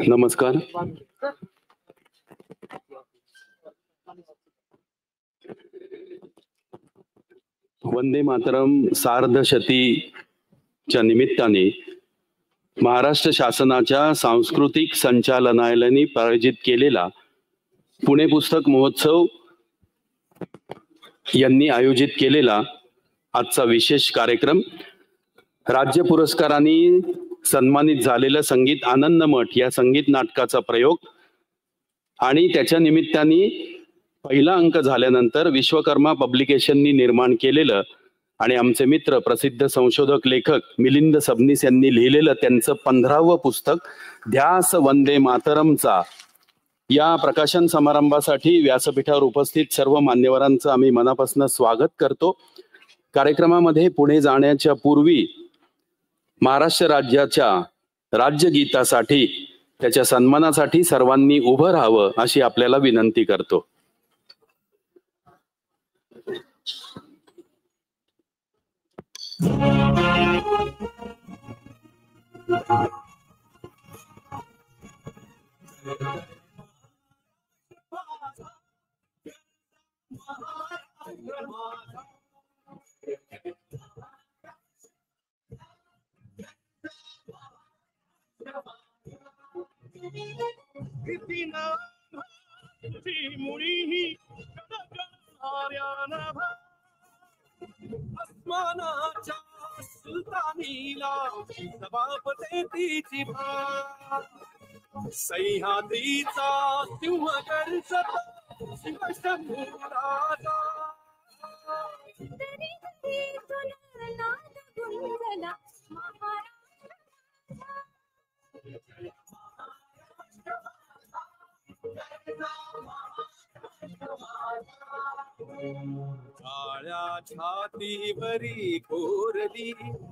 नमस्कार. वंदे मातरम सार्धशतीच्या निमित्ताने महाराष्ट्र शासनाच्या सांस्कृतिक संचालनालयाने प्रायोजित केलेला पुणे पुस्तक महोत्सव यांनी आयोजित केलेला आजचा विशेष कार्यक्रम, राज्य पुरस्कारांनी सन्मानित झालेलं संगीत आनंद मठ या संगीत नाटकाचा प्रयोग आणि त्याच्या निमित्ताने पहिला अंक झाल्यानंतर विश्वकर्मा पब्लिकेशननी निर्माण केलेलं आणि आमचे मित्र प्रसिद्ध संशोधक लेखक मिलिंद सबनीस यांनी लिहिलेलं त्यांचं 15वं पुस्तक ध्यास वंदे मातरमचा या प्रकाशन समारंभासाठी व्यासपीठावर उपस्थित सर्व मान्यवरांचं आम्ही मनापासून स्वागत करतो. कार्यक्रमामध्ये पुढे जाण्याच्या पूर्वी महाराष्ट्र राज्याच्या राज्यगीतासाठी त्याच्या सन्मानासाठी सर्वांनी उभं राहावं अशी आपल्याला विनंती करतो. अस्मानाच्या सुलतानीला सभापती तिची सह्याद्रीचा सिंह गर्जत शिवशंभूराजा काळ्या छातीवरी कोरली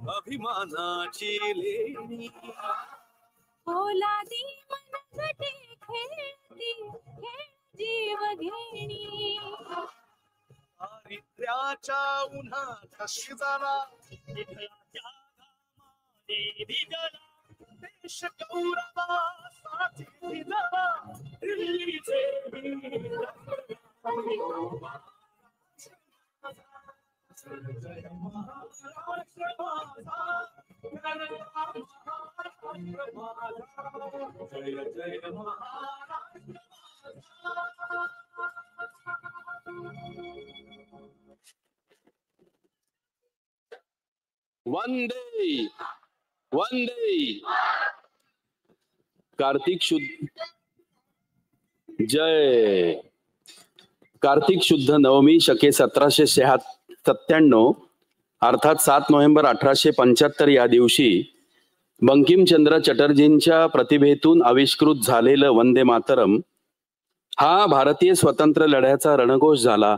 अभिमानाची लेणी ओलादी मनगटे खेळती खेळ जीव घेणी दारिद्र्याच्या उन्हात शिजाला विठ्ठलाच्या घामाने भिजला देश गौरवासाठी भिजला दिल्लीचे वीर जय महाराष्ट्र माझा, जय जय महाराष्ट्र. वंदे वंदे. कार्तिक शुद्ध जय. कार्तिक शुद्ध नवमी शके 1797 अर्थात 7 नोव्हेंबर 1875 या दिवशी बंकिमचंद्र चटर्जींच्या प्रतिभेतून आविष्कृत झालेलं वंदे मातरम हा भारतीय स्वतंत्र लढ्याचा रणघोष झाला.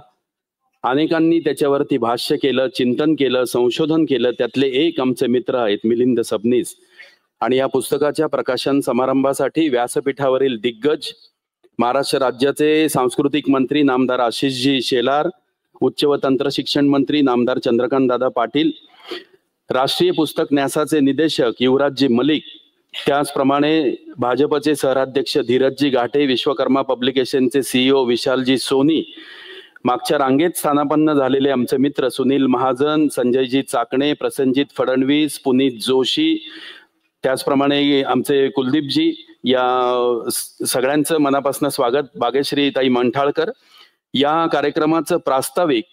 अनेकांनी त्याच्यावरती भाष्य केलं, चिंतन केलं, संशोधन केलं. त्यातले एक आमचे मित्र आहेत मिलिंद सबनीस, आणि या पुस्तकाच्या प्रकाशन समारंभासाठी व्यासपीठावरील दिग्गज महाराष्ट्र राज्याचे सांस्कृतिक मंत्री नामदार आशिषजी शेलार, उच्च व तंत्र शिक्षण मंत्री नामदार चंद्रकांत दादा पाटील, राष्ट्रीय पुस्तक न्यासाचे निदेशक युवराजजी मलिक, त्याचप्रमाणे भाजपचे शहराध्यक्ष धीरजजी घाटे, विश्वकर्मा पब्लिकेशनचे CEO विशालजी सोनी, मागच्या रांगेत स्थानापन्न झालेले आमचे मित्र सुनील महाजन, संजयजी चाकणे, प्रसन्नजीत फडणवीस, पुनीत जोशी, त्याचप्रमाणे आमचे कुलदीपजी, या सगळ्यांचं मनापासून स्वागत. बागेश्री ताई मंठाळकर. या कार्यक्रमाचं प्रास्ताविक,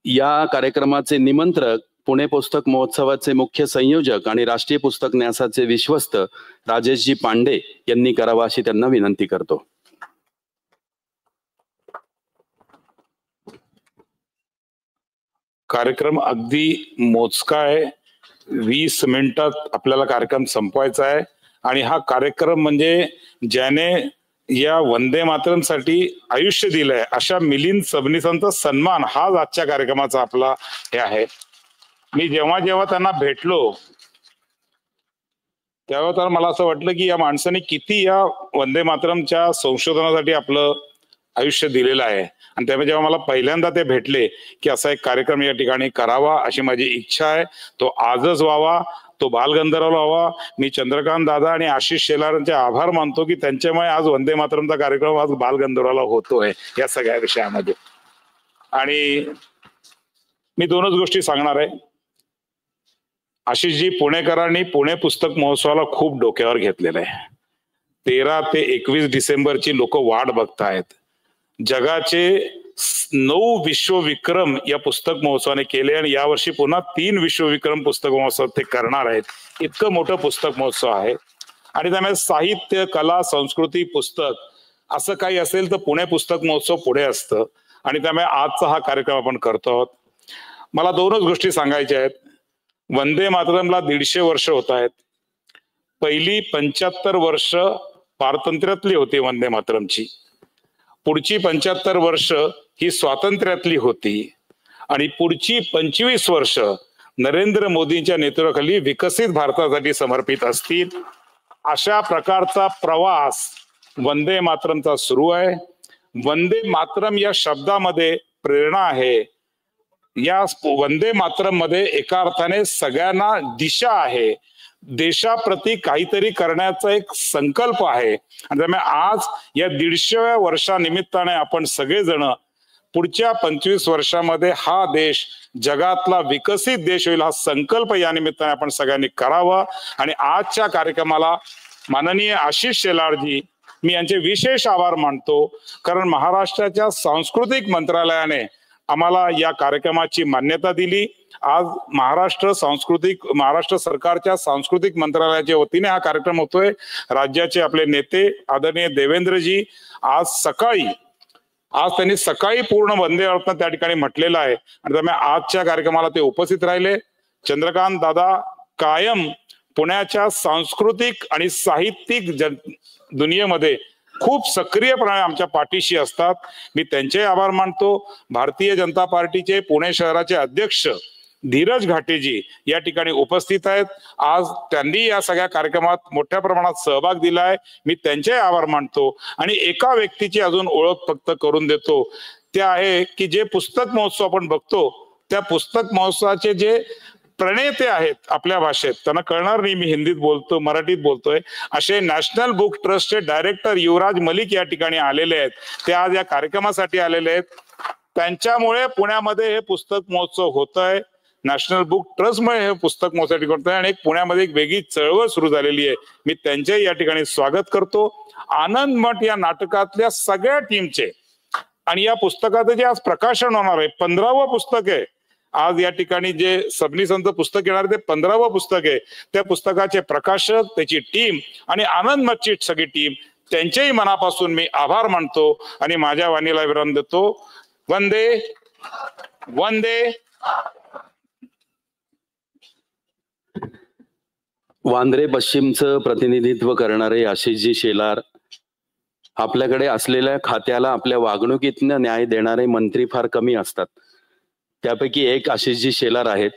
या कार्यक्रमाचे निमंत्रक, पुणे पुस्तक महोत्सवाचे मुख्य संयोजक आणि राष्ट्रीय पुस्तक न्यासाचे विश्वस्त राजेशजी पांडे यांनी करावा अशी त्यांना विनंती करतो. कार्यक्रम अगदी मोजका आहे. 20 मिनिटात आपल्याला कार्यक्रम संपवायचा आहे. आणि हा कार्यक्रम म्हणजे ज्याने या वंदे मातरमसाठी आयुष्य दिलंय अशा मिलिंद सबनीसांचा सन्मान हा आजच्या कार्यक्रमाचा आपला हे आहे. मी जेव्हा जेव्हा त्यांना भेटलो तेव्हा तर मला असं वाटलं की या माणसाने किती या वंदे मातरमच्या संशोधनासाठी आपलं आयुष्य दिलेलं आहे. आणि त्यामुळे जेव्हा मला पहिल्यांदा ते भेटले की असा एक कार्यक्रम या ठिकाणी करावा अशी माझी इच्छा आहे, तो आजच व्हावा. तो बालगंधर्वाला हवा. मी चंद्रकांत दादा आणि आशिष शेलारांचे आभार मानतो की त्यांच्यामुळे आज वंदे मातरमचा कार्यक्रम आज बालगंधर्वाला होतोय या सगळ्या विषयामध्ये. आणि मी दोनच गोष्टी सांगणार आहे. आशिषजी, पुणेकरांनी पुणे पुस्तक महोत्सवाला खूप डोक्यावर घेतलेलं आहे. 13 ते 21 डिसेंबरची लोक वाट बघतायत. जगाचे 9 विश्वविक्रम या पुस्तक महोत्सवाने केले आणि यावर्षी पुन्हा 3 विश्वविक्रम पुस्तक महोत्सव ते करणार आहेत. इतकं मोठं पुस्तक महोत्सव आहे. आणि त्यामुळे साहित्य, कला, संस्कृती, पुस्तक असं काही असेल तर पुणे पुस्तक महोत्सव पुढे असतं. आणि त्यामुळे आजचा हा कार्यक्रम आपण करतो आहोत. मला दोनच गोष्टी सांगायच्या आहेत. वंदे मातरमला 150 वर्ष होत आहेत. पहिली 75 वर्ष पारतंत्र्यातली होती वंदे मातरमची. पुढची 75 वर्ष ही स्वातंत्र्यातली होती. आणि पुढची 25 वर्ष नरेंद्र मोदींच्या नेतृत्वाखाली विकसित भारतासाठी समर्पित असतील. अशा प्रकारचा प्रवास वंदे मातरमचा सुरू आहे. वंदे मातरम या शब्दामध्ये प्रेरणा आहे. या वंदे मातरम मध्ये एका अर्थाने सगळ्यांना दिशा आहे. देशाप्रती काहीतरी करण्याचा एक संकल्प आहे. आणि त्यामुळे आज या 150व्या वर्षानिमित्ताने आपण सगळेजण पुढच्या 25 वर्षामध्ये हा देश जगातला विकसित देश होईल हा संकल्प या निमित्ताने आपण सगळ्यांनी करावा. आणि आजच्या कार्यक्रमाला माननीय आशिष शेलारजी, मी यांचे विशेष आभार मानतो. कारण महाराष्ट्राच्या सांस्कृतिक मंत्रालयाने आम्हाला या कार्यक्रमाची मान्यता दिली. आज महाराष्ट्र सरकारच्या सांस्कृतिक मंत्रालयाच्या वतीने हा कार्यक्रम होतोय. राज्याचे आपले नेते आदरणीय देवेंद्रजी आज त्यांनी सकाळी पूर्ण वंदे मातरम त्या ठिकाणी म्हटलेलं आहे. आणि त्यामुळे आजच्या कार्यक्रमाला ते उपस्थित राहिले. चंद्रकांत दादा कायम पुण्याच्या सांस्कृतिक आणि साहित्यिक दुनियेमध्ये खूप सक्रियपणे आमच्या पाठीशी असतात. मी त्यांचे आभार मानतो. भारतीय जनता पार्टीचे पुणे शहराचे अध्यक्ष धीरज घाटेजी या ठिकाणी उपस्थित आहेत. आज त्यांनी या सगळ्या कार्यक्रमात मोठ्या प्रमाणात सहभाग दिलाय. मी त्यांचे आभार मानतो. आणि एका व्यक्तीची अजून ओळख फक्त करून देतो. ते आहे की जे पुस्तक महोत्सव आपण बघतो त्या पुस्तक महोत्सवाचे जे प्रणेते आहेत आपल्या भाषेत, त्यांना कळणार नाही मी हिंदीत बोलतो मराठीत बोलतोय, असे नॅशनल बुक ट्रस्टचे डायरेक्टर युवराज मलिक या ठिकाणी आलेले आहेत. ते आज या कार्यक्रमासाठी आलेले आहेत. त्यांच्यामुळे पुण्यामध्ये हे पुस्तक महोत्सव होत आहे. नॅशनल बुक ट्रस्टमुळे हे पुस्तक महोत्सव होत आहे. आणि एक पुण्यामध्ये एक वेगळी चळवळ सुरू झालेली आहे. मी त्यांचे या ठिकाणी स्वागत करतो. आनंद मठ या नाटकातल्या सगळ्या टीमचे आणि या पुस्तकाचं जे आज प्रकाशन होणार आहे 15वं पुस्तक आहे. आज या ठिकाणी जे सबनीसांचं पुस्तक येणार ते 15वं पुस्तक आहे. त्या पुस्तकाचे प्रकाशक, त्याची टीम आणि आनंद मठची सगळी टीम, त्यांच्याही मनापासून मी आभार मानतो आणि माझ्या वाणीला विराम देतो. वंदे वंदे. वांद्रे पश्चिमचं प्रतिनिधित्व करणारे आशिषजी शेलार, आपल्याकडे असलेल्या खात्याला आपल्या वागणुकीतनं न्याय देणारे मंत्री फार कमी असतात. त्यापैकी एक आशिषजी शेलार आहेत.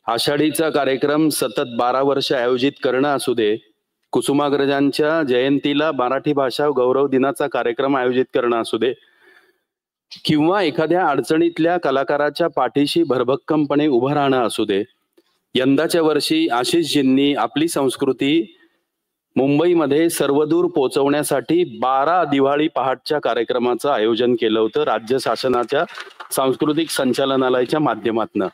आषाढीचा कार्यक्रम सतत 12 वर्ष आयोजित करणं असू दे, कुसुमाग्रजांच्या जयंतीला मराठी भाषा गौरव दिनाचा कार्यक्रम आयोजित करणं असू दे, किंवा एखाद्या अडचणीतल्या कलाकाराच्या पाठीशी भरभक्कमपणे उभं राहणं असू दे, यंदाच्या वर्षी आशिषजींनी आपली संस्कृती मुंबईमध्ये सर्वदूर पोहोचवण्यासाठी 12 दिवाळी पहाटच्या कार्यक्रमाचं आयोजन केलं होतं राज्य शासनाच्या सांस्कृतिक संचालनालयाच्या माध्यमातून.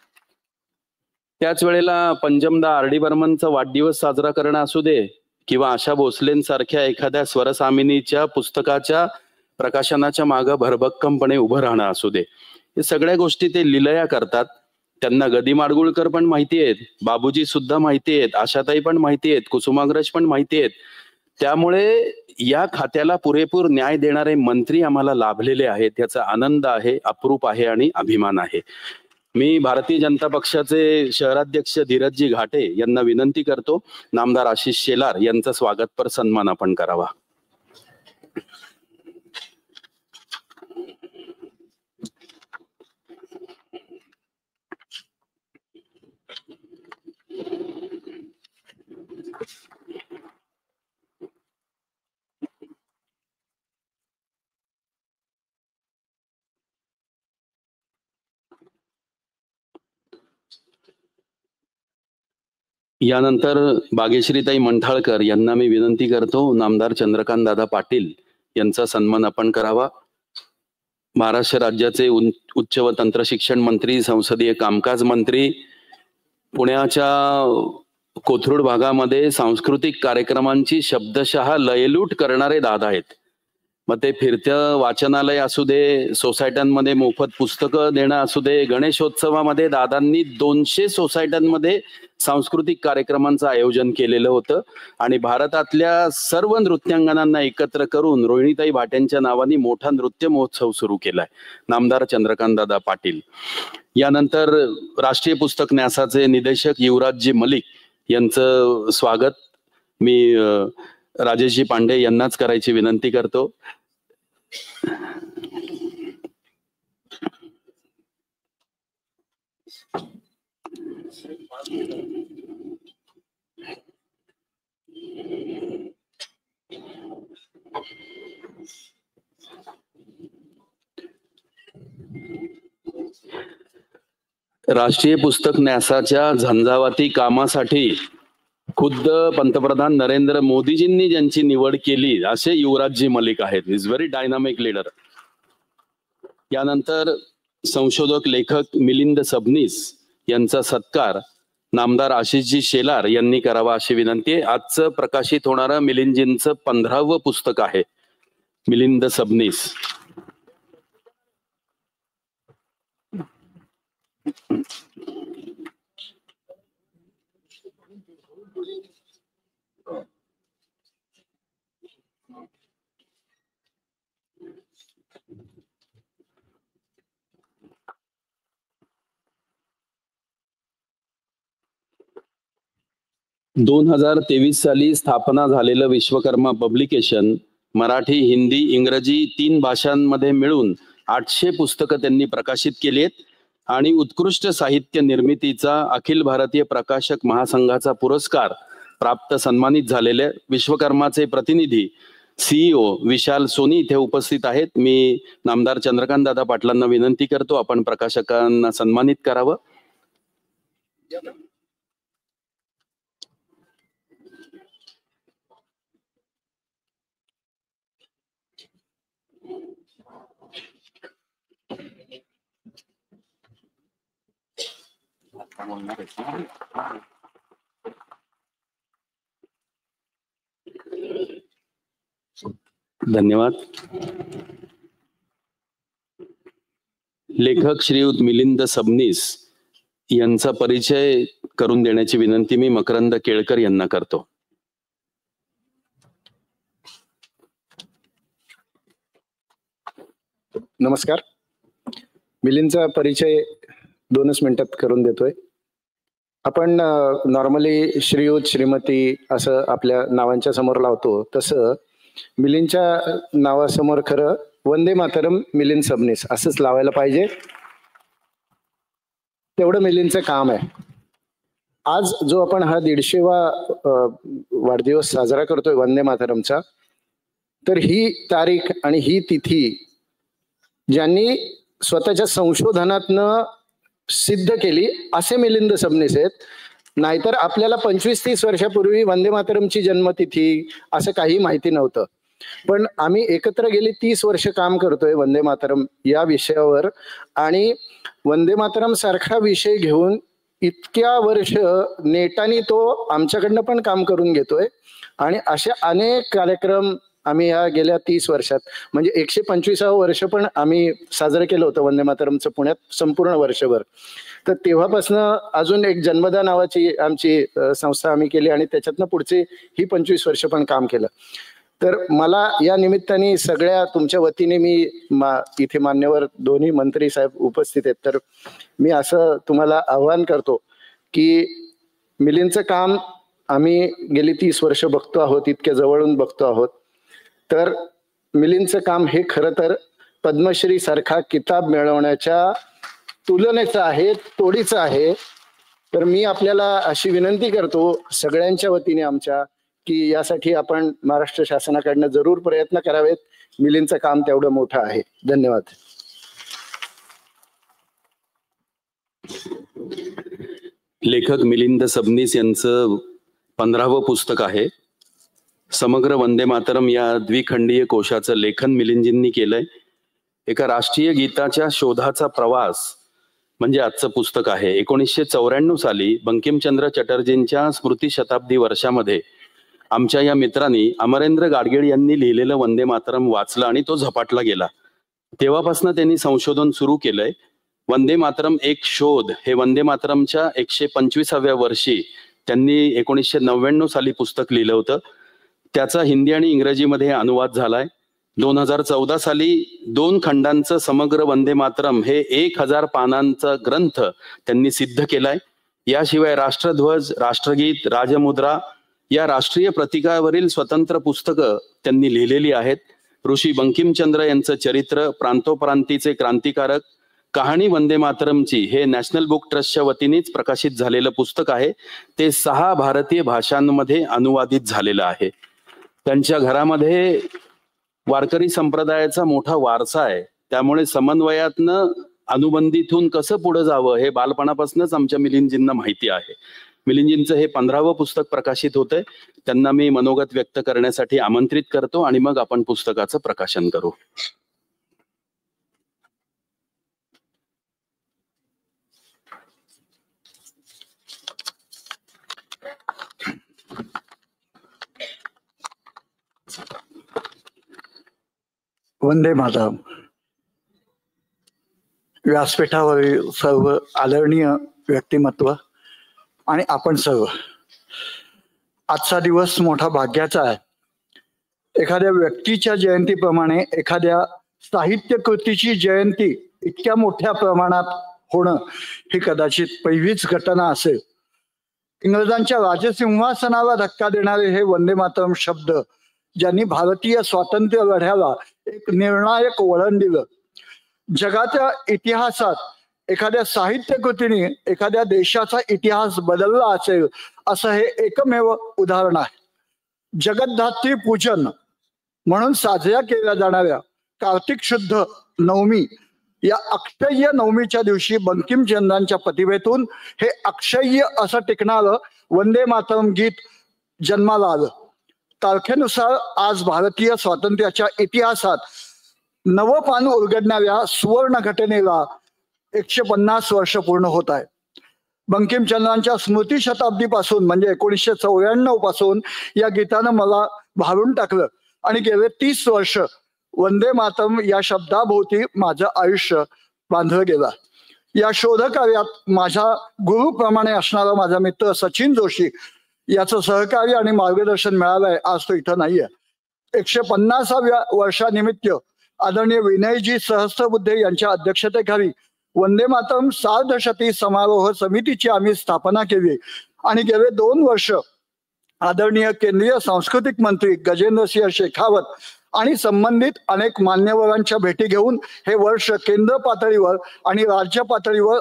त्याच वेळेला पंजमदा आर डी बर्मनचा वाढदिवस साजरा करणं असू दे, किंवा आशा भोसलेंसारख्या एखाद्या स्वरसामिनीच्या पुस्तकाच्या प्रकाशनाच्या मागं भरभक्कमपणे उभं राहणं असू दे, हे सगळ्या गोष्टी ते लिलया करतात. त्यांना गदी माडगुळकर पण माहिती आहेत, बाबूजी सुद्धा माहिती आहेत, आशाताई पण माहिती आहेत, कुसुमाग्रज पण माहिती आहेत. त्यामुळे या खात्याला पुरेपूर न्याय देणारे मंत्री आम्हाला लाभलेले आहेत. याचा आनंद आहे, अप्रूप आहे आणि अभिमान आहे. मी भारतीय जनता पक्षाचे शहराध्यक्ष धीरजजी घाटे यांना विनंती करतो, नामदार आशिष शेलार यांचा स्वागतपर सन्मान आपण करावा. यानंतर बागेश्रीताई मंठाळकर यांना मी विनंती करतो, नामदार चंद्रकांत दादा पाटील यांचा सन्मान आपण करावा. महाराष्ट्र राज्याचे उच्च व तंत्र शिक्षण मंत्री, संसदीय कामकाज मंत्री, पुण्याच्या कोथरूड भागामध्ये सांस्कृतिक कार्यक्रमांची शब्दशः लयलूट करणारे दादा आहेत. मग ते फिरतं वाचनालय असू दे, सोसायट्यांमध्ये मोफत पुस्तकं देणं असू दे, गणेशोत्सवामध्ये दादांनी 200 सोसायट्यांमध्ये सांस्कृतिक कार्यक्रमांचं आयोजन केलेलं होतं आणि भारतातल्या सर्व नृत्यांगनांना एकत्र करून रोहिणीताई भाटेंच्या नावाने मोठा नृत्य महोत्सव सुरू केलाय. नामदार चंद्रकांत दादा पाटील. यानंतर राष्ट्रीय पुस्तक न्यासाचे निदेशक युवराजजी मलिक यांचं स्वागत मी राजेशजी पांडे यांनाच करायची विनंती करतो. राष्ट्रीय पुस्तक न्यासाच्या झंझावाती कामासाठी खुद्द पंतप्रधान नरेंद्र मोदीजींनी ज्यांची निवड केली असे युवराजजी मलिक आहेत. Is very dynamic leader. यानंतर संशोधक लेखक मिलिंद सबनीस यांचा सत्कार नामदार आशिषजी शेलार यांनी करावा अशी विनंती आहे. आजचं प्रकाशित होणारं मिलिंदजींचं 15वं पुस्तक आहे, मिलिंद सबनीस. दोन 2023 साली स्थापना झालेलं विश्वकर्मा पब्लिकेशन मराठी, हिंदी, इंग्रजी 3 भाषांमध्ये मिळून 800 पुस्तकं त्यांनी प्रकाशित केली आहेत आणि उत्कृष्ट साहित्य निर्मितीचा अखिल भारतीय प्रकाशक महासंघाचा पुरस्कार प्राप्त सन्मानित झालेले विश्वकर्माचे प्रतिनिधी CEO विशाल सोनी इथे उपस्थित आहेत. मी नामदार चंद्रकांत दादा पाटलांना विनंती करतो आपण प्रकाशकांना सन्मानित करावं. धन्यवाद. लेखक श्रीयुत मिलिंद सबनीस यांचा परिचय करून देण्याची विनंती मी मकरंद केळकर यांना करतो. नमस्कार. मिलिंदचा परिचय 2च मिनिटात करून देतोय. आपण नॉर्मली श्रीयुत, श्रीमती असं आपल्या नावांच्या समोर लावतो, तसं मिलिंदच्या नावासमोर खरं वंदे मातरम मिलिंद सबनीस असंच लावायला पाहिजे. तेवढं मिलिंदचं काम आहे. आज जो आपण हा 150वा वाढदिवस साजरा करतोय वंदे मातरमचा, तर ही तारीख आणि ही तिथी ज्यांनी स्वतःच्या संशोधनातनं सिद्ध केली असे मिलिंद सबनीस आहेत. नाहीतर आपल्याला 25-30 वर्षापूर्वी वंदे मातरमची जन्मतिथी असं काही माहिती नव्हतं. पण आम्ही एकत्र गेली 30 वर्ष काम करतोय वंदे मातरम या विषयावर आणि वंदे मातरम सारखा विषय घेऊन इतक्या वर्ष नेटाने तो आमच्याकडनं पण काम करून घेतोय आणि असे अनेक कार्यक्रम आम्ही या गेल्या 30 वर्षात म्हणजे 125वं वर्ष पण आम्ही साजरं केलं होतं वंदे मातरमचं पुण्यात संपूर्ण वर्षभर. तर तेव्हापासनं अजून एक जन्मदा नावाची आमची संस्था आम्ही केली आणि त्याच्यातनं पुढचे ही 25 वर्ष पण काम केलं. तर मला या निमित्ताने सगळ्या तुमच्या वतीने मी इथे मान्यवर दोन्ही मंत्री साहेब उपस्थित आहेत, तर मी असं तुम्हाला आव्हान करतो की मिलिंदचं काम आम्ही गेली 30 वर्ष बघतो आहोत, इतक्या जवळून बघतो आहोत. तर मिलिंदचं काम हे खरं तर पद्मश्री सारखा किताब मिळवण्याच्या तुलनेचं आहे, तोडीचं आहे. तर मी आपल्याला अशी विनंती करतो सगळ्यांच्या वतीने आमच्या की यासाठी आपण महाराष्ट्र शासनाकडनं जरूर प्रयत्न करावेत. मिलिंदचं काम तेवढं मोठं आहे. धन्यवाद. लेखक मिलिंद सबनीस यांचं 15वं पुस्तक आहे. समग्र वंदे मातरम या द्विखंडीय कोशाचं लेखन मिलिंदजींनी केलंय. एका राष्ट्रीय गीताच्या शोधाचा प्रवास म्हणजे आजचं पुस्तक आहे. 1994 साली बंकिमचंद्र चटर्जींच्या स्मृती शताब्दी वर्षामध्ये आमच्या या मित्रांनी अमरेंद्र गाडगीळ यांनी लिहिलेलं वंदे मातरम वाचलं आणि तो झपाटला गेला. तेव्हापासून त्यांनी संशोधन सुरू केलंय. वंदे मातरम एक शोध हे वंदे मातरमच्या 125व्या वर्षी त्यांनी 1999 साली पुस्तक लिहिलं होतं. त्याचा हिंदी आणि इंग्रजीमध्ये अनुवाद झालाय. 2014 साली 2 खंडांचं समग्र वंदे मातरम हे 1000 पानांचा ग्रंथ त्यांनी सिद्ध केलाय. याशिवाय राष्ट्रध्वज, राष्ट्रगीत, राजमुद्रा या राष्ट्रीय प्रतीकावरील स्वतंत्र पुस्तकं त्यांनी लिहिलेली आहेत. ऋषी बंकिमचंद्र यांचं चरित्र, प्रांतोप्रांतीचे क्रांतिकारक, कहाणी वंदे मातरमची हे नॅशनल बुक ट्रस्टच्या वतीनेच प्रकाशित झालेलं पुस्तक आहे. ते 6 भारतीय भाषांमध्ये अनुवादित झालेलं आहे. त्यांच्या घरामध्ये वारकरी संप्रदायाचा मोठा वारसा आहे. त्यामुळे समन्वयातनं अनुबंधितून कसं पुढे जावं हे बालपणापासूनच आमच्या मिलिंदजींना माहिती आहे. मिलिंदजींचं हे 15वं पुस्तक प्रकाशित होतंय. त्यांना मी मनोगत व्यक्त करण्यासाठी आमंत्रित करतो आणि मग आपण पुस्तकाचं प्रकाशन करू. वंदे मातरम. व्यासपीठावरील सर्व आदरणीय व्यक्तिमत्व आणि आपण सर्व, आजचा दिवस मोठा भाग्याचा आहे. एखाद्या व्यक्तीच्या जयंतीप्रमाणे एखाद्या साहित्य कृतीची जयंती इतक्या मोठ्या प्रमाणात होणं ही कदाचित पहिलीच घटना असेल. इंग्रजांच्या राजसिंहासनाला धक्का देणारे हे वंदे मातरम शब्द ज्यांनी भारतीय स्वातंत्र्य लढ्याला एक निर्णायक वळण दिलं. जगाच्या इतिहासात एखाद्या साहित्य कृतीने एखाद्या देशाचा इतिहास बदलला असेल असं हे एकमेव उदाहरण आहे. जगद्धात्री पूजन म्हणून साजऱ्या केल्या जाणाऱ्या कार्तिक शुद्ध नवमी या अक्षय्य नवमीच्या दिवशी बंकिमचंद्रांच्या प्रतिभेतून हे अक्षय्य असं टिकणारं वंदे मातरम गीत जन्माला आलं. तारखेनुसार आज भारतीय स्वातंत्र्याच्या इतिहासात नवं पान उलगडणाऱ्या सुवर्ण घटनेला 150 वर्ष पूर्ण होत आहे. बंकिमचंद्रांच्या स्मृती शताब्दीपासून म्हणजे 1994 पासून या गीतानं मला भारून टाकलं आणि गेले 30 वर्ष वंदे मातरम या शब्दाभोवती माझं आयुष्य बांधलं गेलं. या शोधकार्यात माझ्या गुरुप्रमाणे असणारा माझा मित्र सचिन जोशी याचं सहकार्य आणि मार्गदर्शन मिळालंय. आज तो इथं नाहीये. 150व्या वर्षानिमित्त आदरणीय विनयजी सहस्त्रबुद्धे यांच्या अध्यक्षतेखाली वंदे मातरम सार्धशती समारोह समितीची आम्ही स्थापना केली आणि गेले 2 वर्ष आदरणीय केंद्रीय सांस्कृतिक मंत्री गजेंद्रसिंह शेखावत आणि संबंधित अनेक मान्यवरांच्या भेटी घेऊन हे वर्ष केंद्र पातळीवर आणि राज्य पातळीवर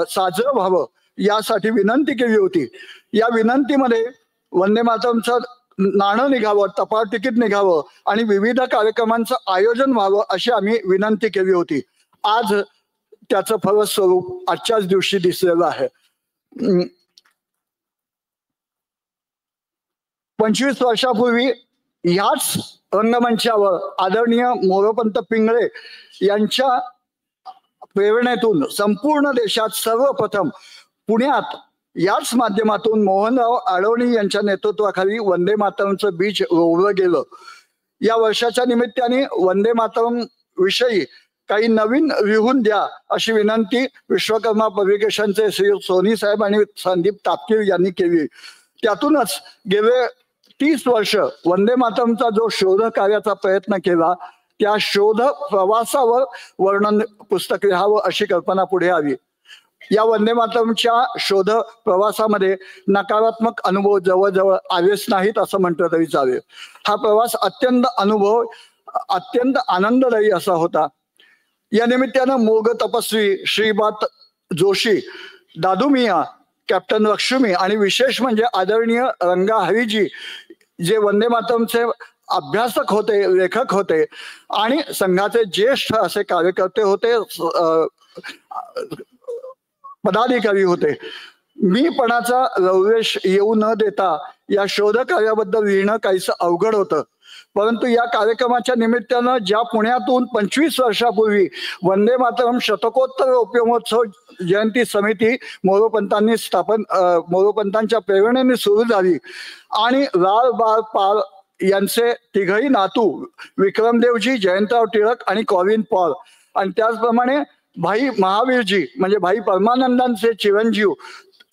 साजरं व्हावं यासाठी विनंती केली होती. या विनंतीमध्ये वंदे मातरमचं नाणं निघावं, टपाल तिकीट निघावं आणि विविध कार्यक्रमांचं आयोजन व्हावं अशी आम्ही विनंती केली होती. आज त्याचं फलस्वरूप आजच्याच दिवशी दिसलेलं आहे. 25 वर्षापूर्वी ह्याच रंगमंचावर आदरणीय मोरोपंत पिंगळे यांच्या प्रेरणेतून संपूर्ण देशात सर्वप्रथम पुण्यात याच माध्यमातून मोहनराव आडवणी यांच्या नेतृत्वाखाली वंदे मातरमचं बीज रोवलं गेलं. या वर्षाच्या निमित्ताने वंदे मातरम विषयी काही नवीन लिहून द्या अशी विनंती विश्वकर्मा पब्लिकेशनचे श्री सोनी साहेब आणि संदीप तापकीर यांनी केली. त्यातूनच गेले 30 वर्ष वंदे मातरमचा जो शोध कार्याचा प्रयत्न केला त्या शोध प्रवासावर वर्णन पुस्तक लिहावं अशी कल्पना पुढे आली. या वंदे मातरमच्या शोध प्रवासामध्ये नकारात्मक अनुभव जवळजवळ आलेच नाहीत असं म्हटलं तरी चालेल. हा प्रवास अत्यंत आनंददायी असा होता. या निमित्तानं मोग तपस्वी, श्रीपाद जोशी, दादू मिया, कॅप्टन लक्ष्मी आणि विशेष म्हणजे आदरणीय रंगा हरीजी जे वंदे मातरमचे अभ्यासक होते, लेखक होते आणि संघाचे ज्येष्ठ असे कार्यकर्ते होते, पदाधिकारी होते. मीपणाचा रवरेश येऊ न देता या शोध कार्याबद्दल लिहिणं काहीसं अवघड होतं. परंतु या कार्यक्रमाच्या निमित्तानं ज्या पुण्यातून 25 वर्षापूर्वी वंदे मातरम शतकोत्तर रौप्य महोत्सव जयंती समिती मोरोपंतांनी मोरोपंतांच्या प्रेरणेने सुरू झाली आणि लाल बाळ पाल यांचे तिघही नातू विक्रमदेवजी, जयंतराव टिळक आणि कॉलिन पॉल आणि त्याचप्रमाणे भाई महावीरजी म्हणजे भाई परमानंदांचे चिरंजीव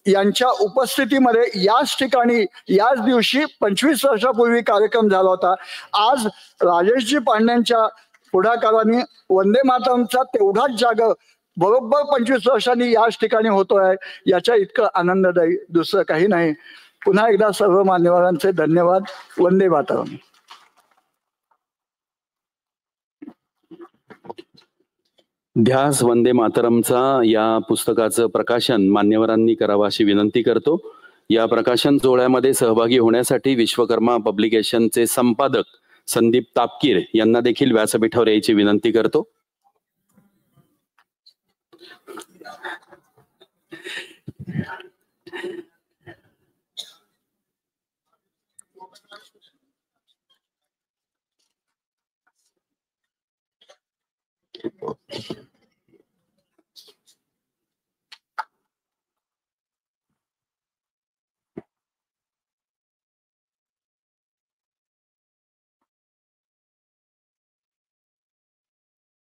यांच्या उपस्थितीमध्ये याच ठिकाणी याच दिवशी 25 वर्षापूर्वी कार्यक्रम झाला होता. आज राजेशजी पांड्यांच्या पुढाकाराने वंदे मातरमचा तेवढाच जागर बरोबर 25 वर्षांनी याच ठिकाणी होतोय. याच्या इतकं आनंददायी दुसरं काही नाही. पुन्हा एकदा सर्व मान्यवरांचे धन्यवाद. वंदे मातरम. ध्यास वंदे मातरमचा या पुस्तकाचं प्रकाशन मान्यवरांनी करावं अशी विनंती करतो. या प्रकाशन सोहळ्यामध्ये सहभागी होण्यासाठी विश्वकर्मा पब्लिकेशनचे संपादक संदीप तापकीर यांना देखील व्यासपीठावर यायची विनंती करतो.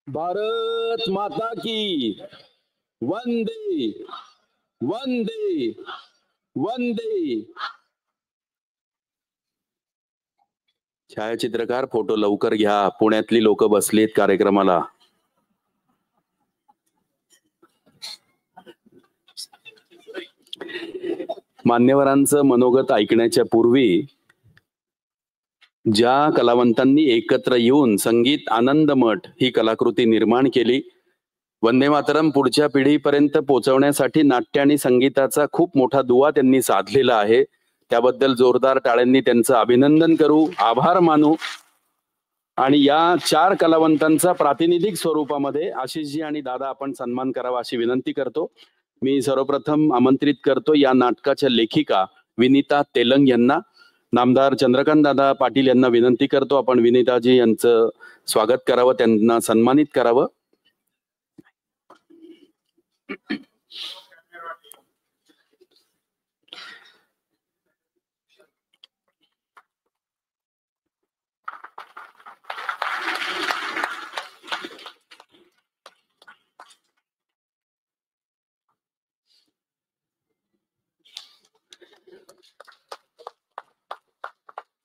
भारत माता की वंदे वंदे वंदे. छायाचित्रकार फोटो लवकर घ्या. पुण्यातली लोक बसलीत कार्यक्रमाला. मान्यवरांचं मनोगत ऐकण्याच्या पूर्वी ज्या कलावंतांनी एकत्र येऊन संगीत आनंद मठ ही कलाकृती निर्माण केली, वंदे मातरम पुढच्या पिढीपर्यंत पोहोचवण्यासाठी नाट्य आणि संगीताचा खूप मोठा दुवा त्यांनी साधलेला आहे. त्याबद्दल जोरदार टाळ्यांनी त्यांचं अभिनंदन करू, आभार मानू आणि या 4 कलावंतांचा प्रातिनिधिक स्वरूपामध्ये आशिषजी आणि दादा आपण सन्मान करावा अशी विनंती करतो. मी सर्वप्रथम आमंत्रित करतो या नाटकाच्या लेखिका विनीता तेलंग यांना. नामदार चंद्रकांत दादा पाटील यांना विनंती करतो आपण विनीताजी यांचं स्वागत करावं, त्यांना सन्मानित करावं.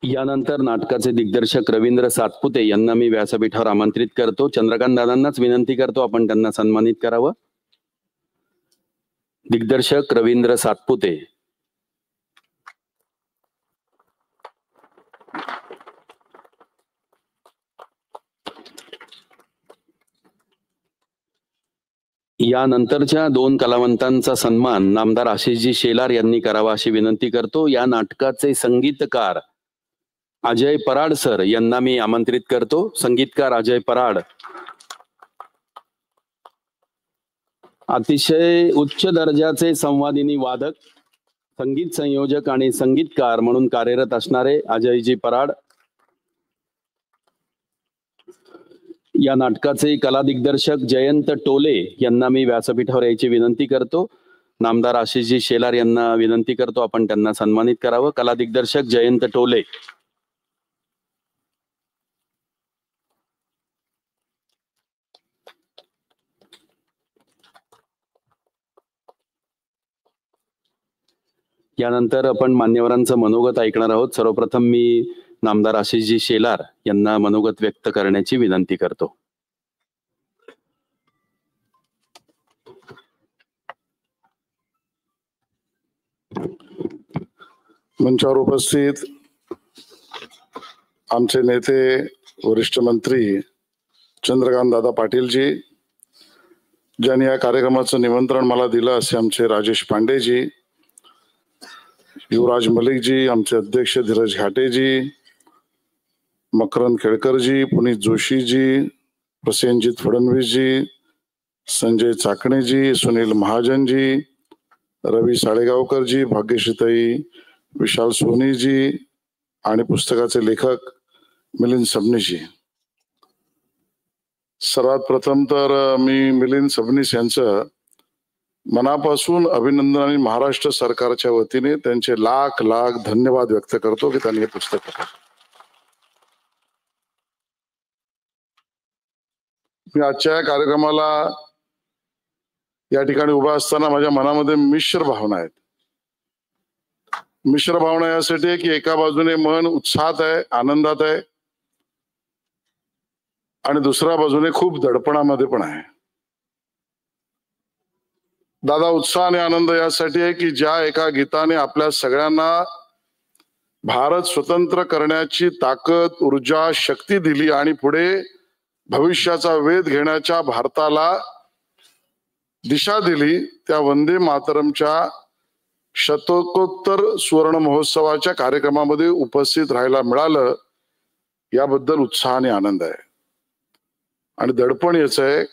यानंतर नाटकाचे दिग्दर्शक रवींद्र सातपुते यांना मी व्यासपीठावर आमंत्रित करतो. चंद्रकांत दादांनाच विनंती करतो आपण त्यांना सन्मानित करावं. दिग्दर्शक रवींद्र सातपुते. यानंतरच्या 2 कलावंतांचा सन्मान नामदार आशिषजी शेलार यांनी करावा अशी विनंती करतो. या नाटकाचे संगीतकार अजय पराड सर यांना मी आमंत्रित करतो. संगीतकार अजय पराड अतिशय उच्च दर्जाचे संवादिनी वादक, संगीत संयोजक आणि संगीतकार म्हणून कार्यरत असणारे अजयजी पराड. या नाटकाचे कला दिग्दर्शक जयंत टोले यांना मी व्यासपीठावर यायची विनंती करतो. नामदार आशिषजी शेलार यांना विनंती करतो आपण त्यांना सन्मानित करावं. कला दिग्दर्शक जयंत टोले. यानंतर आपण मान्यवरांचं मनोगत ऐकणार आहोत. सर्वप्रथम मी नामदार आशिषजी शेलार यांना मनोगत व्यक्त करण्याची विनंती करतो. मंचावर उपस्थित आमचे नेते वरिष्ठ मंत्री चंद्रकांत दादा पाटीलजी, ज्यांनी या कार्यक्रमाचं निमंत्रण मला दिलं असे आमचे राजेश पांडेजी, युवराज मलिकजी, आमचे अध्यक्ष धीरज घाटेजी, मकरंद खेळकरजी, पुनीत जोशीजी, प्रसेनजीत फडणवीसजी, संजय चाकणेजी, सुनील महाजनजी, रवी साळेगावकरजी, भाग्यश्रीताई, विशाल सोनीजी आणि पुस्तकाचे लेखक मिलिंद सबनीसजी. सर्वात प्रथम तर मी मिलिंद सबनीस यांचं मनापासून अभिनंदन आणि महाराष्ट्र सरकारच्या वतीने त्यांचे लाख लाख धन्यवाद व्यक्त करतो की त्यांनी हे पुस्तक लिहिलं. मी आजच्या या कार्यक्रमाला या ठिकाणी उभा असताना माझ्या मनामध्ये मिश्र भावना आहेत. मिश्र भावना यासाठी आहे की एका बाजूने मन उत्साहात आहे, आनंदात आहे, आणि दुसऱ्या बाजूने खूप दडपणामध्ये पण आहे. दादा, उत्साह आणि आनंद यासाठी आहे की ज्या एका गीताने आपल्या सगळ्यांना भारत स्वतंत्र करण्याची ताकद, ऊर्जा, शक्ती दिली आणि पुढे भविष्याचा वेध घेण्याच्या भारताला दिशा दिली, त्या वंदे मातरमच्या शतकोत्तर सुवर्ण महोत्सवाच्या कार्यक्रमामध्ये उपस्थित राहायला मिळालं, याबद्दल उत्साह आणि आनंद आहे. आणि दडपण याच आहे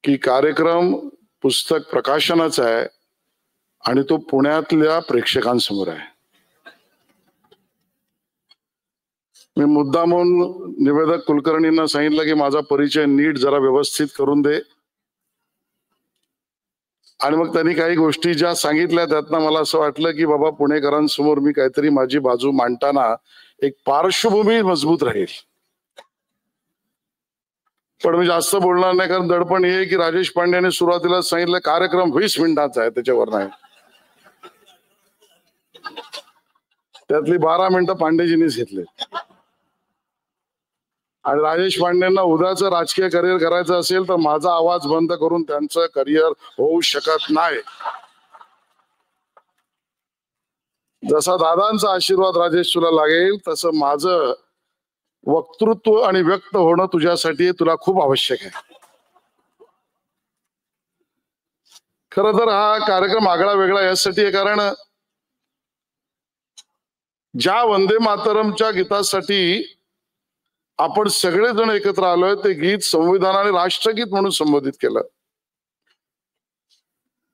की कार्यक्रम पुस्तक प्रकाशनाचा आहे आणि तो पुण्यातल्या प्रेक्षकांसमोर आहे. मी मुद्दामून निवेदक कुलकर्णींना सांगितलं की माझा परिचय नीट जरा व्यवस्थित करून दे, आणि मग त्यांनी काही गोष्टी ज्या सांगितल्या त्यातनं मला असं वाटलं की बाबा पुणेकरांसमोर मी काहीतरी माझी बाजू मांडताना एक पार्श्वभूमी मजबूत राहील. पण मी जास्त बोलणार नाही, कारण दडपण हे की राजेश पांड्याने सुरुवातीला सांगितलं कार्यक्रम 20 मिनिटांचा आहे, त्याच्यावर नाही. त्यातली 12 मिनिटं पांडेजींनीच घेतले. आणि राजेश पांडेंना उद्याचं राजकीय करिअर करायचं असेल तर माझा आवाज बंद करून त्यांचं करिअर होऊ शकत नाही. जसा दादांचा आशीर्वाद राजेश तुला लागेल तसं माझं वक्तृत्व आणि व्यक्त होणं तुझ्यासाठी तुला खूप आवश्यक आहे. खरं तर हा कार्यक्रम आगळा वेगळा यासाठी आहे कारण ज्या वंदे मातरमच्या गीतासाठी आपण सगळेजण एकत्र आलोय ते गीत संविधानाने राष्ट्रगीत म्हणून संबोधित केलं.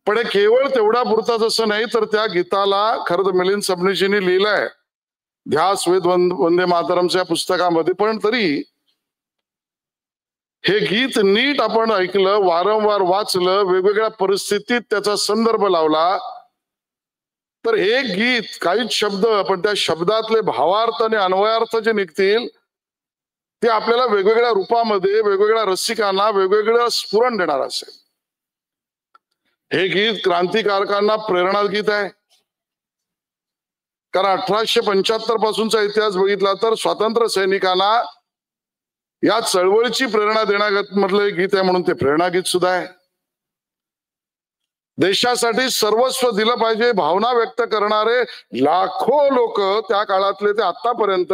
पण हे केवळ तेवढा पुरताच असं नाही, तर त्या गीताला खरं तर मिलिंद सबनीसजींनी लिहिलंय ध्यास वेद वंदे मातरमच्या पुस्तकामध्ये. पण तरी हे गीत नीट आपण ऐकलं, वारंवार वाचलं, वेगवेगळ्या परिस्थितीत त्याचा संदर्भ लावला, तर हे गीत काही शब्द पण त्या शब्दातले भावार्थ आणि अन्वयार्थ जे निघतील ते आपल्याला वेगवेगळ्या रूपामध्ये वेगवेगळ्या रसिकांना वेगवेगळं स्फुरण देणार असेल. हे गीत क्रांतिकारकांना प्रेरणा गीत आहे, कारण 1875 पासूनचा इतिहास बघितला तर स्वातंत्र्य सैनिकांना या चळवळीची प्रेरणा देण्यामधलं एक गीत आहे, म्हणून ते प्रेरणा गीत सुद्धा आहे. देशासाठी सर्वस्व दिलं पाहिजे भावना व्यक्त करणारे लाखो लोक त्या काळातले ते आतापर्यंत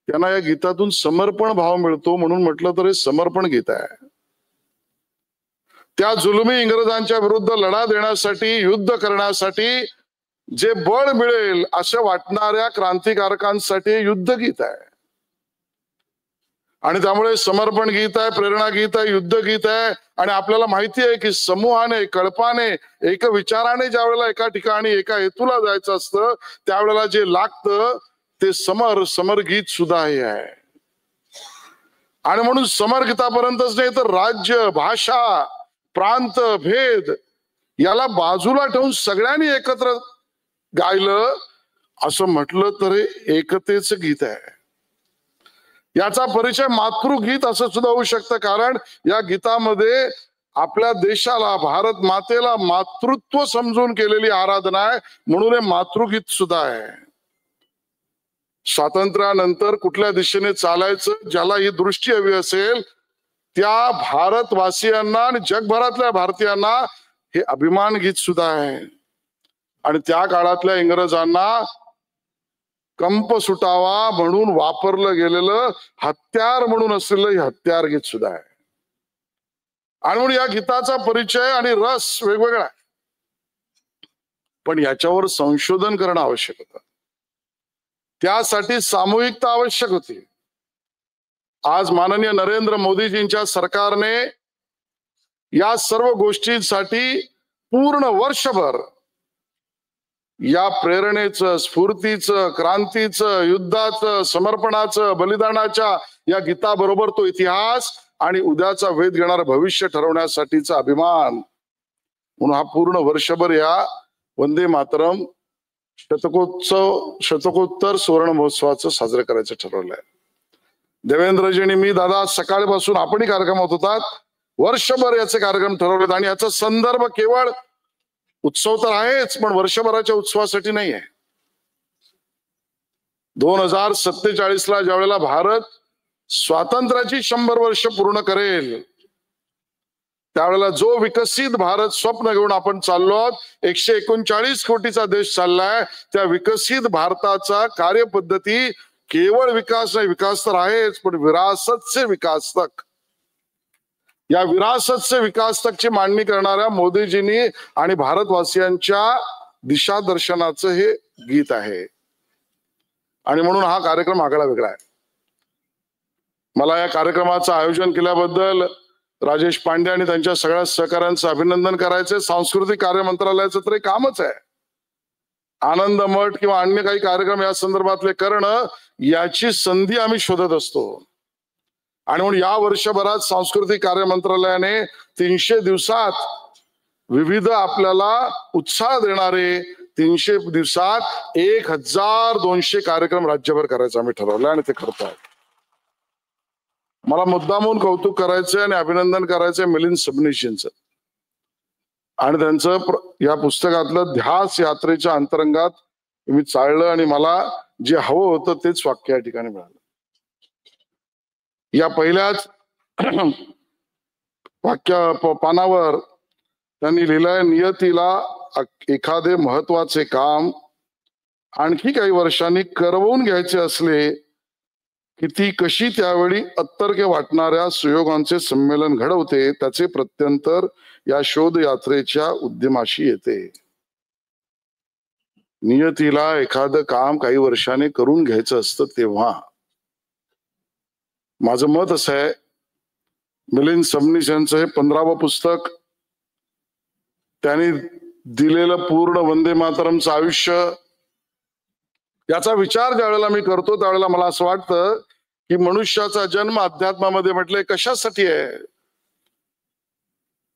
त्यांना या गीतातून समर्पण भाव मिळतो, म्हणून म्हटलं तर हे समर्पण गीत आहे. त्या जुलमी इंग्रजांच्या विरुद्ध लढा देण्यासाठी, युद्ध करण्यासाठी जे बळ मिळेल असं वाटणाऱ्या क्रांतिकारकांसाठी युद्ध गीत आहे. आणि त्यामुळे समर्पण गीत आहे, प्रेरणा गीत आहे, युद्ध गीत आहे. आणि आपल्याला माहिती आहे की समूहाने, कळपाने, एक विचाराने ज्या वेळेला एका ठिकाणी एका हेतूला जायचं असतं त्यावेळेला जे लागतं ते समर गीत सुद्धा हे आहे. आणि म्हणून समर गीतापर्यंतच नाही तर राज्य, भाषा, प्रांत, भेद याला बाजूला ठेवून सगळ्यांनी एकत्र गायलं असं म्हटलं तर हे एकतेचं गीत आहे. याचा परिचय मातृगीत असं सुद्धा होऊ शकतं, कारण या गीतामध्ये आपल्या देशाला, भारत मातेला मातृत्व समजून केलेली आराधना आहे, म्हणून हे मातृगीत सुद्धा आहे. स्वातंत्र्यानंतर कुठल्या दिशेने चालायचं ज्याला ही दृष्टी हवी असेल त्या भारतवासियांना आणि जगभरातल्या भारतीयांना हे अभिमान गीत सुद्धा आहे. आणि त्या काळातल्या इंग्रजांना कंप सुटावा म्हणून वापरलं गेलेलं हत्यार म्हणून असलेलं हे हत्यार गीत सुद्धा आहे. आणि म्हणून या गीताचा परिचय आणि रस वेगवेगळा आहे, पण याच्यावर संशोधन करणं आवश्यक होतं. त्यासाठी सामूहिकता आवश्यक होती. आज माननीय नरेंद्र मोदीजींच्या सरकारने या सर्व गोष्टींसाठी पूर्ण वर्षभर या प्रेरणेचं, स्फूर्तीचं, क्रांतीचं, युद्धाचं, समर्पणाचं, बलिदानाच्या या गीताबरोबर तो इतिहास आणि उद्याचा वेध घेणारं भविष्य ठरवण्यासाठीचा अभिमान. म्हणून हा पूर्ण वर्षभर या वंदे मातरम शतकोत्तर सुवर्ण महोत्सवाचं साजरं करायचं ठरवलंय. देवेंद्रजी आणि मी दादा सकाळपासून आपणही कार्यक्रमात होतात, वर्षभर याचे कार्यक्रम ठरवलेत आणि याचा संदर्भ केवळ उत्सव तर आहेच, पण वर्षभराच्या उत्सवासाठी नाही आहे. 2047 ला ज्यावेळेला भारत स्वातंत्र्याची 100 वर्ष पूर्ण करेल, त्यावेळेला जो विकसित भारत स्वप्न घेऊन आपण चाललो आहोत, 139 कोटीचा देश चाललाय, त्या विकसित भारताचा कार्यपद्धती केवळ विकास नाही, विकास तर आहेच, पण विरासत से विकासतक, या विरासत से विकासतकची मांडणी करणाऱ्या मोदीजींनी आणि भारतवासियांच्या दिशादर्शनाचं हे गीत आहे. आणि म्हणून हा कार्यक्रम आगळा वेगळा आहे. मला या कार्यक्रमाचं आयोजन केल्याबद्दल राजेश पांडे आणि त्यांच्या सगळ्या सहकाऱ्यांचं अभिनंदन करायचंय. सांस्कृतिक कार्य मंत्रालयाचं तर कामच आहे. आनंद मठ किंवा अन्य काही कार्यक्रम या संदर्भातले करणं, याची संधी आम्ही शोधत असतो. आणि म्हणून या वर्षभरात सांस्कृतिक कार्य मंत्रालयाने 300 दिवसात विविध आपल्याला उत्साह देणारे 300 दिवसात 1200 कार्यक्रम राज्यभर करायचं आम्ही ठरवलं आणि ते करतोय. मला मुद्दामून कौतुक करायचंय आणि अभिनंदन करायचंय मिलिंद सबनीशींचं आणि त्यांचं या पुस्तकातलं ध्यास यात्रेच्या अंतरंगात मी चाललं आणि मला जे हवं होतं तेच वाक्य या ठिकाणी मिळालं. या पहिल्याच पानावर त्यांनी लिहिलंय, नियतीला एखादे महत्वाचे काम आणखी काही वर्षांनी करवून घ्यायचे असले की ती कशी त्यावेळी अत्तर्के वाटणाऱ्या सुयोगांचे संमेलन घडवते, त्याचे प्रत्यंतर या शोध यात्रेच्या उद्यमाशी येते. नियतीला एखादं काम काही वर्षाने करून घ्यायचं असतं तेव्हा. माझं मत असं आहे, मिलिंद सबनीस यांचं हे 15वं पुस्तक, त्यांनी दिलेलं पूर्ण वंदे मातरमचं आयुष्य, याचा विचार ज्यावेळेला मी करतो त्यावेळेला मला असं वाटतं की मनुष्याचा जन्म अध्यात्मामध्ये म्हटलंय कशासाठी आहे,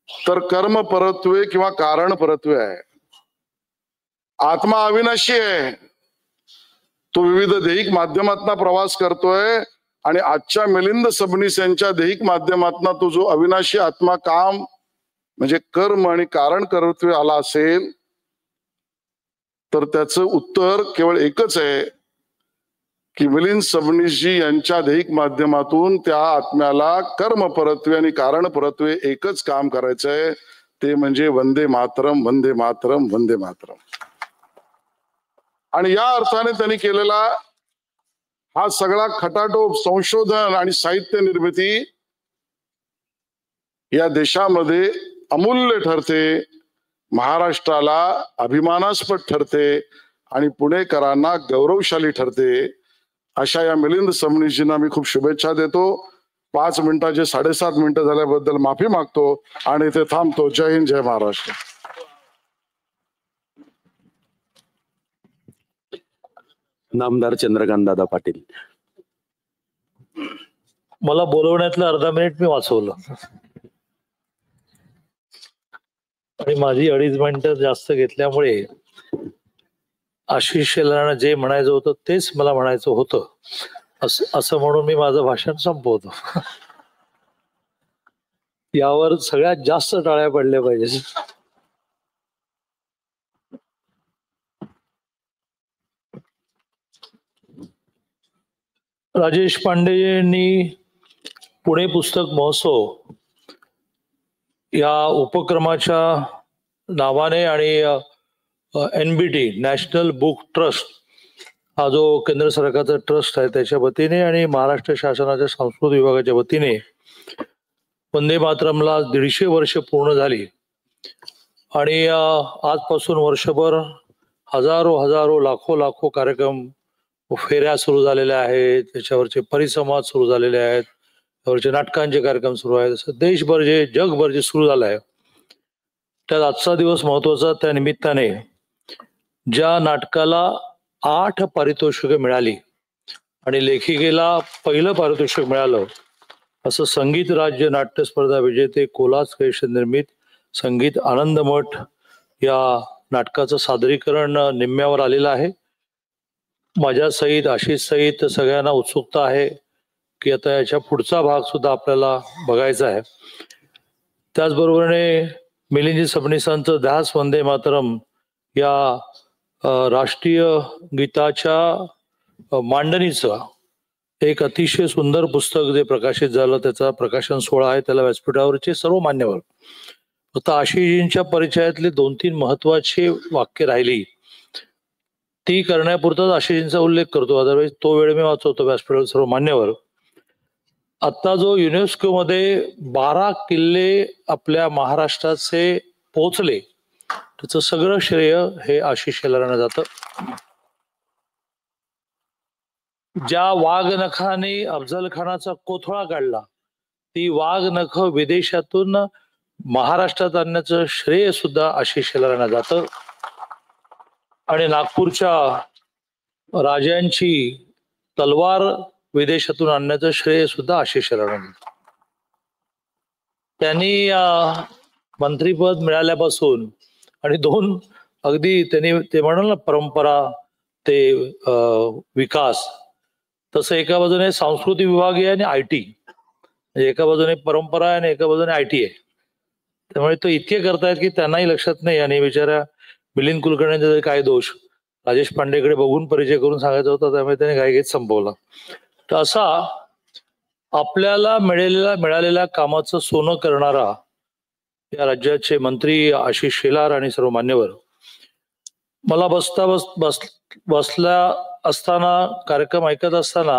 तर कर्म परत्वे किंवा कारण परत्वे आहे. आत्मा अविनाशी आहे, तो विविध दैहिक माध्यमातून प्रवास करतोय आणि आजच्या मिलिंद सबनीस यांच्या दैहिक माध्यमातून तो जो अविनाशी आत्मा काम म्हणजे कर्म आणि कारण कर्तव्य आला असेल तर त्याचं उत्तर केवळ एकच आहे की मिलिंद सबनीसजी यांच्या दैहिक माध्यमातून त्या आत्म्याला कर्म परत्वे आणि कारण परत्वे एकच काम करायचंय, ते म्हणजे वंदे मातरम, वंदे मातरम, वंदे मातरम. आणि या अर्थाने त्यांनी केलेला हा सगळा खटाटोप संशोधन आणि साहित्य निर्मिती या देशामध्ये अमूल्य ठरते, महाराष्ट्राला अभिमानास्पद ठरते आणि पुणेकरांना गौरवशाली ठरते. अशा या मिलिंद सबनीसजींना मी खूप शुभेच्छा देतो. 5 मिनिटाचे 7.5 मिनिटं झाल्याबद्दल माफी मागतो आणि इथे थांबतो. जय हिंद, जय महाराष्ट्र. नामदार चंद्रकांत दादा पाटील. मला बोलवण्यातलं अर्धा मिनिट मी वाचवलं आणि माझी 2.5 मिनिटं जास्त घेतल्यामुळे आशिष शेलारांना जे म्हणायचं होतं तेच मला म्हणायचं होतं असं म्हणून मी माझं भाषण संपवतो. यावर सगळ्यात जास्त टाळ्या पडल्या पाहिजे. राजेश पांडेंनी पुणे पुस्तक महोत्सव या उपक्रमाच्या नावाने आणि NBT नॅशनल बुक ट्रस्ट हा जो केंद्र सरकारचा ट्रस्ट आहे त्याच्या वतीने आणि महाराष्ट्र शासनाच्या संस्कृती विभागाच्या वतीने वंदे मातरमला 150 वर्ष पूर्ण झाली आणि आजपासून वर्षभर हजारो लाखो कार्यक्रम फेऱ्या सुरू झालेल्या आहेत, त्याच्यावरचे परिसंवाद सुरू झालेले आहेत, त्यावरचे नाटकांचे कार्यक्रम सुरू आहेत. असं देशभर जगभर जे सुरू झालं आहे त्यात आजचा दिवस महत्वाचा. त्या निमित्ताने ज्या नाटकाला 8 पारितोषिकं मिळाली आणि लेखिकेला पहिलं पारितोषिक मिळालं असं संगीत राज्य नाट्य स्पर्धा विजेते कोलास क्रिएशन निर्मित संगीत आनंदमठ या नाटकाचं सादरीकरण निम्म्यावर आलेलं आहे. माझ्या सहित आशिष सहित सगळ्यांना उत्सुकता आहे की आता याच्या पुढचा भाग सुद्धा आपल्याला बघायचा आहे. त्याचबरोबरीने मिलिंद सबनीसांचं ध्यास वंदे मातरम या राष्ट्रीय गीताच्या मांडणीचं एक अतिशय सुंदर पुस्तक जे प्रकाशित झालं, त्याचा प्रकाशन सोहळा आहे. त्याला व्यासपीठावरचे सर्व मान्यवर. फक्त आशिषजींच्या परिचयातले 2-3 महत्वाची वाक्य राहिली ती करण्यापुरताच आशिषजींचा उल्लेख करतो. अदरवाईज तो वेळ मी वाचवतो. व्यासपीठावर सर्व मान्यवर. आता जो युनेस्को मध्ये 12 किल्ले आपल्या महाराष्ट्राचे पोहोचले त्याचं सगळं श्रेय हे आशिष शेलारांना जातं. ज्या वाघनखाने अफजल खानाचा कोथळा काढला ती वाघनख विदेशातून महाराष्ट्रात आणण्याचं श्रेय सुद्धा आशिष शेलारांना जातं. आणि नागपूरच्या राजांची तलवार विदेशातून आणण्याचं श्रेय सुद्धा आशिष शेलारांना. त्यांनी मंत्रीपद मिळाल्यापासून आणि 2 अगदी त्यांनी ते म्हणाल ना परंपरा ते विकास, तसं एका बाजूने सांस्कृतिक विभाग आहे आणि IT, म्हणजे एका बाजूने परंपरा आहे आणि एका बाजूने IT आहे. त्यामुळे तो इतके करतायत की त्यांनाही लक्षात नाही. आणि बिचारा मिलिंद कुलकर्णींचा काय दोष, राजेश पांडेकडे बघून परिचय करून सांगायचा होता, त्यामुळे त्याने घाईघाईत संपवला. तर असा आपल्याला मिळालेल्या कामाचं सोनं करणारा या राज्याचे मंत्री आशिष शेलार आणि सर्व मान्यवर. मला बसल्या असताना कार्यक्रम ऐकत असताना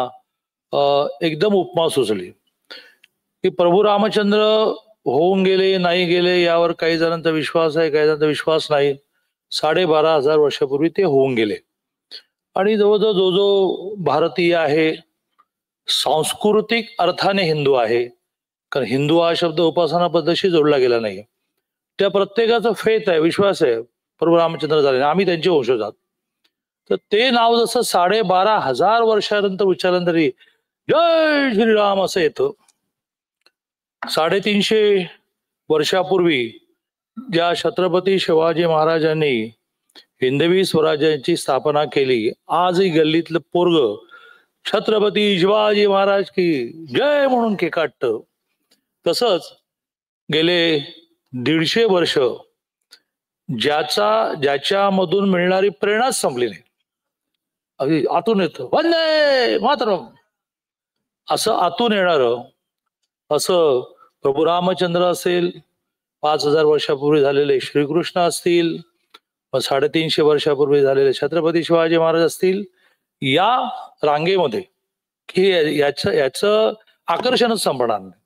एकदम उपमा सुचली की प्रभू रामचंद्र होऊन गेले नाही गेले यावर काही जणांचा विश्वास आहे, काही जणांचा विश्वास नाही. 12,500 वर्षापूर्वी ते होऊन गेले. आणि जवळजवळ जो भारतीय आहे सांस्कृतिक अर्थाने हिंदू आहे, कारण हिंदू हा शब्द उपासना पद्धतीशी जोडला गेला नाही. त्या प्रत्येकाचं फेथ आहे, विश्वास आहे प्रभू रामचंद्र झाले, आम्ही त्यांचे वंशज आहोत. तर ते नाव जसं 12,500 वर्षानंतर उच्चारलं तरी जय श्रीराम असं येतं. 350 वर्षापूर्वी ज्या छत्रपती शिवाजी महाराजांनी हिंदवी स्वराज्याची स्थापना केली, आजही गल्लीतलं पोरग छत्रपती शिवाजी महाराज की जय म्हणून के काटत. तसंच गेले 150 वर्ष ज्याच्यामधून मिळणारी प्रेरणाच संपली नाही. अगदी आतून येतं वंदे मातरम असं आतून येणारं, असं प्रभू रामचंद्र असेल, 5,000 वर्षापूर्वी झालेले श्रीकृष्ण असतील, 350 वर्षापूर्वी झालेले छत्रपती शिवाजी महाराज असतील, या रांगेमध्ये की याचं आकर्षणच संपणार नाही,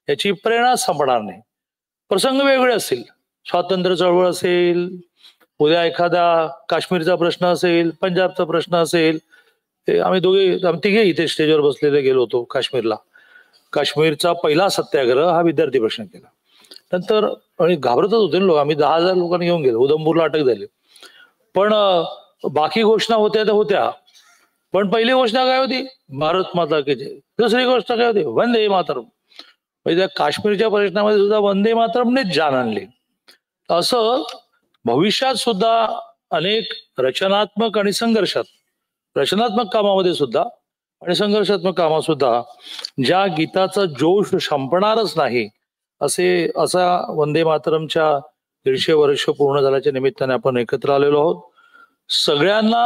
याची प्रेरणाच संपणार नाही. प्रसंग वेगळे असतील, स्वातंत्र्य चळवळ असेल, उद्या एखादा काश्मीरचा प्रश्न असेल, पंजाबचा प्रश्न असेल. आम्ही तिघे इथे स्टेजवर बसलेले गेलो होतो काश्मीरला. काश्मीरचा पहिला सत्याग्रह हा विद्यार्थी प्रश्न केला. नंतर आणि घाबरतच होते लोक. आम्ही 10,000 लोकांनी घेऊन गेलो. उधमपूरला अटक झाली. पण बाकी घोषणा होत्या त्या होत्या. पण पहिली घोषणा काय होती? भारत माता की जय. दुसरी गोष्ट काय होती? वंदे मातरम. म्हणजे त्या काश्मीरच्या प्रश्नामध्ये सुद्धा वंदे मातरमनेच जान आणली. असं भविष्यात सुद्धा अनेक रचनात्मक आणि रचनात्मक कामामध्ये सुद्धा आणि संघर्षात्मक कामात सुद्धा ज्या गीताचा जोश संपणारच नाही असा वंदे मातरमच्या 150 वर्ष पूर्ण झाल्याच्या निमित्ताने आपण एकत्र आलेलो आहोत. सगळ्यांना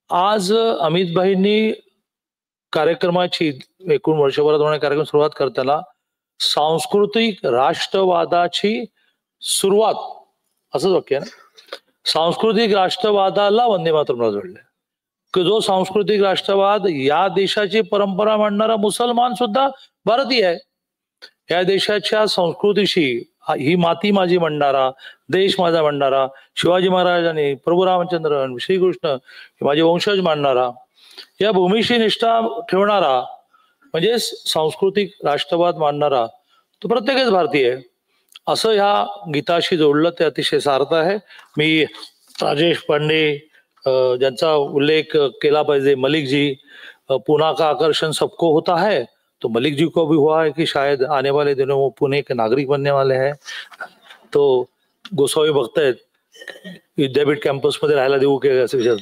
आज अमितभाईंनी कार्यक्रमाची एकूण वर्षभरात होणाऱ्या कार्यक्रम सुरुवात करताना सांस्कृतिक राष्ट्रवादाची सुरुवात असंच वाक्य आहे ना, सांस्कृतिक राष्ट्रवादाला वंदे मातरमला जोडले. की जो सांस्कृतिक राष्ट्रवाद या देशाची परंपरा मांडणारा मुसलमान सुद्धा भारतीय आहे. या देशाच्या संस्कृतीशी ही माती माझी म्हणणारा, देश माझा म्हणणारा, शिवाजी महाराजांनी, प्रभू रामचंद्र, श्रीकृष्ण माझे वंशज मानणारा, या भूमीशी निष्ठा ठेवणारा म्हणजे सांस्कृतिक राष्ट्रवाद मानणारा तो प्रत्येकच भारतीय आहे. असं ह्या गीताशी जोडलं ते अतिशय सार्थ आहे. मी राजेश पांडे ज्यांचा उल्लेख केला पाहिजे, मलिक जी, पुणे का आकर्षण सबको होता है, तो मलिक जी को भी हुआ है कि शायद आने वाले दिनों वो पुणे के नागरिक बनने वाले हैं. तो गोसावी बघतायत विद्यापीठ कैंपस मध्ये राहायला देऊ के ऐसे विचार.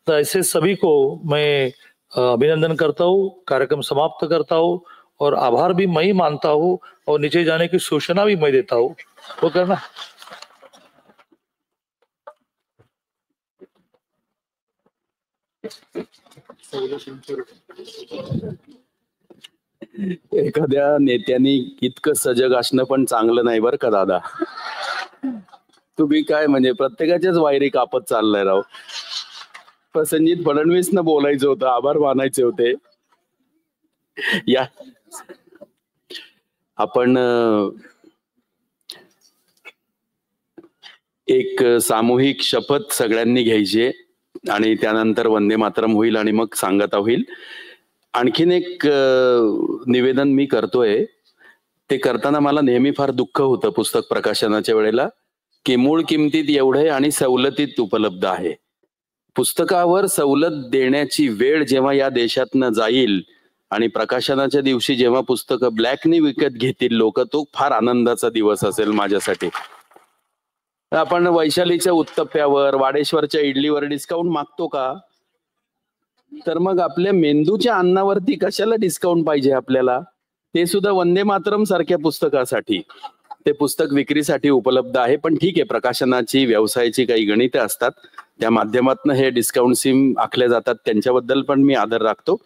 तो ऐसे सभी को मैं अभिनंदन करता हूँ, कार्यक्रम समाप्त करता हूँ और आभार भी मैं ही मानता हूँ और नीचे जाने की सूचना भी मैं देता हूँ. वो करना. एखाद्या नेत्याने इतकं सजग असणं पण चांगलं नाही बरं का दादा. तुम्ही काय म्हणजे प्रत्येकाच्याच वायरी कापत चाललाय राव. प्रसंजित फडणवीस न बोलायचं होतं, आभार मानायचे होते. या आपण एक सामूहिक शपथ सगळ्यांनी घ्यायची आणि त्यानंतर वंदे मातरम होईल आणि मग सांगता होईल. आणखीन एक निवेदन मी करतोय. ते करताना मला नेहमी फार दुःख होतं पुस्तक प्रकाशनाच्या वेळेला की मूळ किमतीत एवढे आणि सवलतीत उपलब्ध आहे. पुस्तकावर सवलत देण्याची वेळ जेव्हा या देशातनं जाईल आणि प्रकाशनाच्या दिवशी जेव्हा पुस्तकं ब्लॅकनी विकत घेतील लोक, तो फार आनंदाचा दिवस असेल माझ्यासाठी. आपण वैशालीच्या उत्तप्प्यावर, वाडेश्वरच्या इडलीवर डिस्काउंट मागतो का? तर मग आपल्या मेंदूच्या अन्नावरती कशाला डिस्काउंट पाहिजे आपल्याला? ते सुद्धा वंदे मातरम सारख्या पुस्तकासाठी. ते पुस्तक विक्रीसाठी उपलब्ध आहे. पण ठीक आहे, प्रकाशनाची व्यवसायाची काही गणिते असतात, त्या माध्यमातून हे डिस्काउंट सिम आखल्या जातात, त्यांच्याबद्दल पण मी आदर राखतो.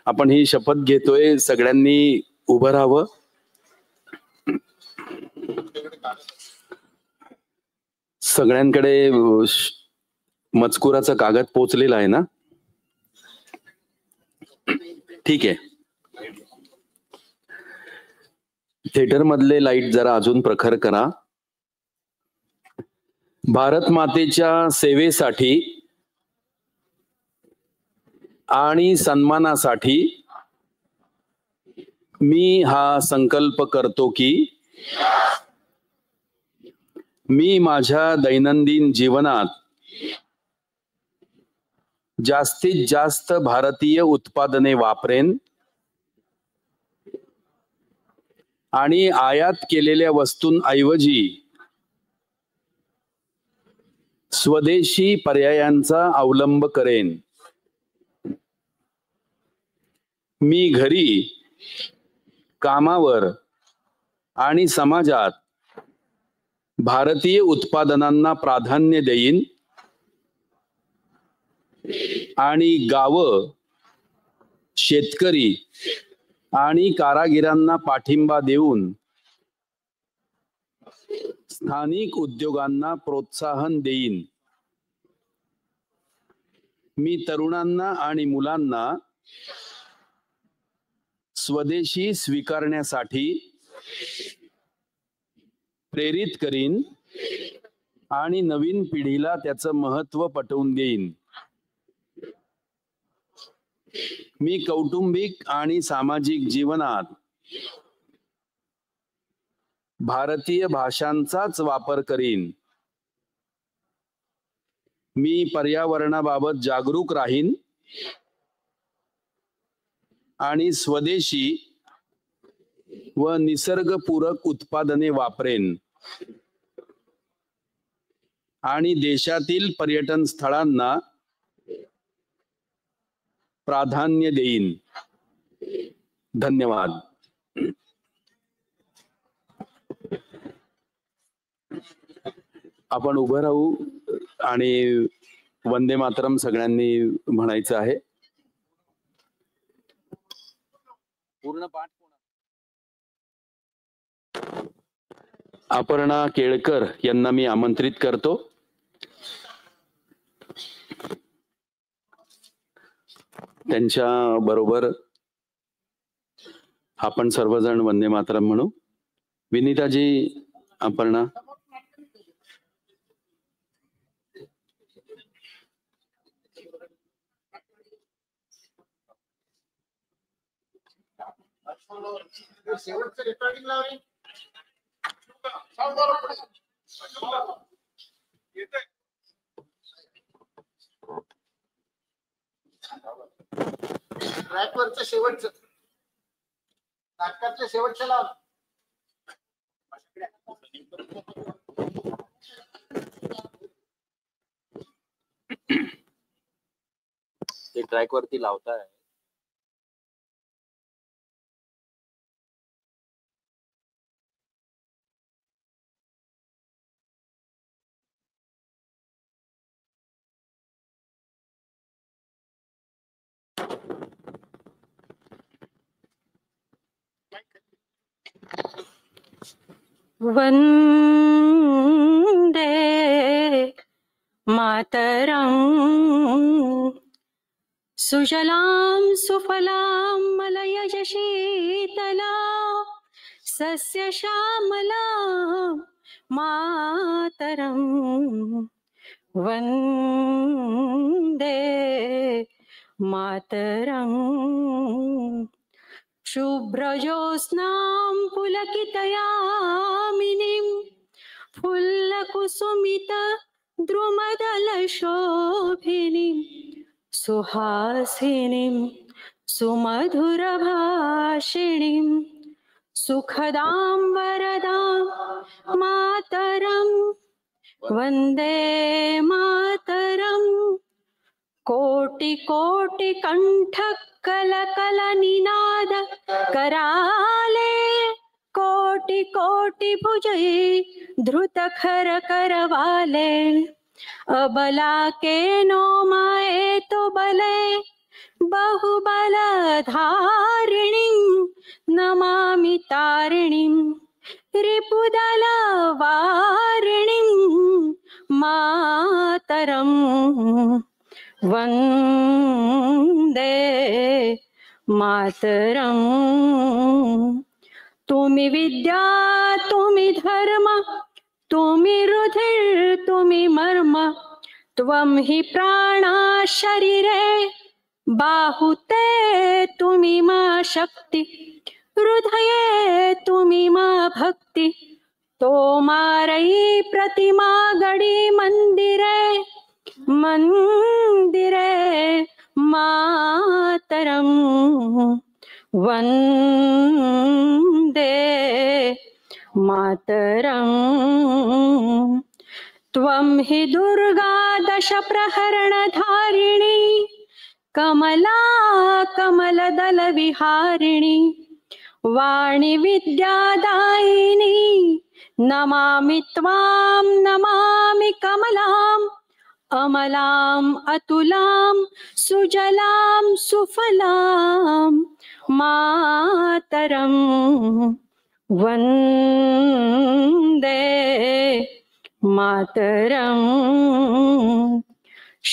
आपण ही शपथ घेतोय, सगळ्यांनी उभं राहावं. सगळ्यांकडे मजकुराचा कागद पोचलेला आहे ना? ठीक आहे. थिएटर मधले लाईट जरा अजून प्रखर करा. भारत मातेच्या सेवेसाठी आणि सन्मानासाठी मी हा संकल्प करतो की मी माझ्या दैनंदिन जीवनात जास्तीत जास्त भारतीय उत्पादने वापरेन आणि आयात केलेल्या वस्तूंऐवजी स्वदेशी पर्यायांचा अवलंब करेन. मी घरी, कामावर आणि समाजात भारतीय उत्पादनांना प्राधान्य देईन आणि गावं, शेतकरी आणि कारागिरांना पाठिंबा देऊन स्थानिक उद्योगांना प्रोत्साहन देईन. मी तरुणांना आणि मुलांना स्वदेशी स्वीकारण्यासाठी प्रेरित करीन आणि नवीन पिढीला त्याचं महत्त्व पटवून देईन. मी कौटुंबिक आणि सामाजिक जीवनात भारतीय भाषांचाच वापर करीन. मी पर्यावरणाबाबत जागरूक राहीन आणि स्वदेशी व निसर्गपूरक उत्पादने वापरेन आणि देशातील पर्यटन स्थळांना प्राधान्य देईन. धन्यवाद. आपण उभं राहू आणि वंदे मातरम सगळ्यांनी म्हणायचं आहे. पूर्ण पाठ. अपर्णा केळकर यांना मी आमंत्रित करतो. त्यांच्या बरोबर आपण सर्वजण वंदे मातरम म्हणू. विनीताजी, अपर्णा. शेवटचं रेकॉर्डिंग लावले. ट्रॅकवरचं शेवटचं नाटकातलं शेवटचं लाव. ते ट्रॅक वरती लावताय. वंदे मातरं सुजलां सुफलां मलयज शीतलां सस्यश्यामलां मातरं वंदे मातरं शुभ्रजोत्स्नां पुलकितयामिनीं फुल्लकुसुमित द्रुमदलशोभिनीं सुहासिनीं सुमधुरभाषिणीं सुखदां वरदां मातरं वन्दे मातरं कोटि कोटि कंठ कल कल निनाद कराले कोटि कोटि भुजै धृत खर करवाले अबला के नो माए तो बले बहुबल धारिणीं नमामि तारिणीं रिपुदल वारिणीं मातरं वंदे मातरं तुमि विद्या तुमि धर्म तुमि रुधिर तुमि मर्म त्वं हि प्राणा शरीरे बाहुते तुमि मा शक्ति हृदये तुमि मा भक्ति तोमारई प्रतिमा गडी मंदिरे मंदिरे मातरं वंदे मातरं त्वं हि दुर्गा दश प्रहरण धारिणी कमला कमलदल विहारिणी वाणी विद्यादायिनी नमामि त्वां नमामि कमलाम् अमलां अतुलां सुजलां सुफलां मातरं वन्दे मातरं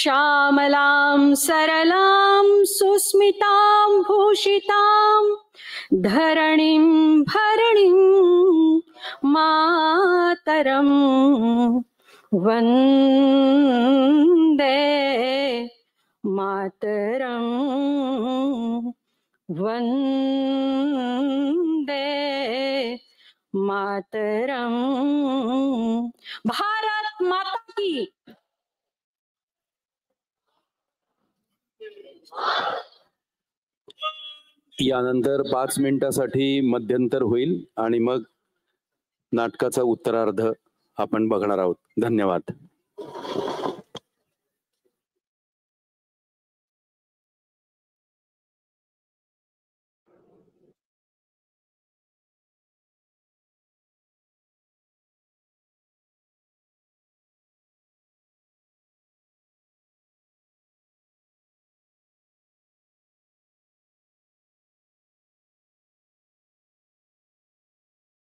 श्यामलां सरलां सुस्मितां भूषितां धरणीं भरणीं मातरं वन्दे मातरं वन्दे मातरं भारत माता की यानंतर 5 मिनिटासाठी मध्यंतर होईल आणि मग नाटकाचा उत्तरार्ध आपण बघणार आहोत. धन्यवाद.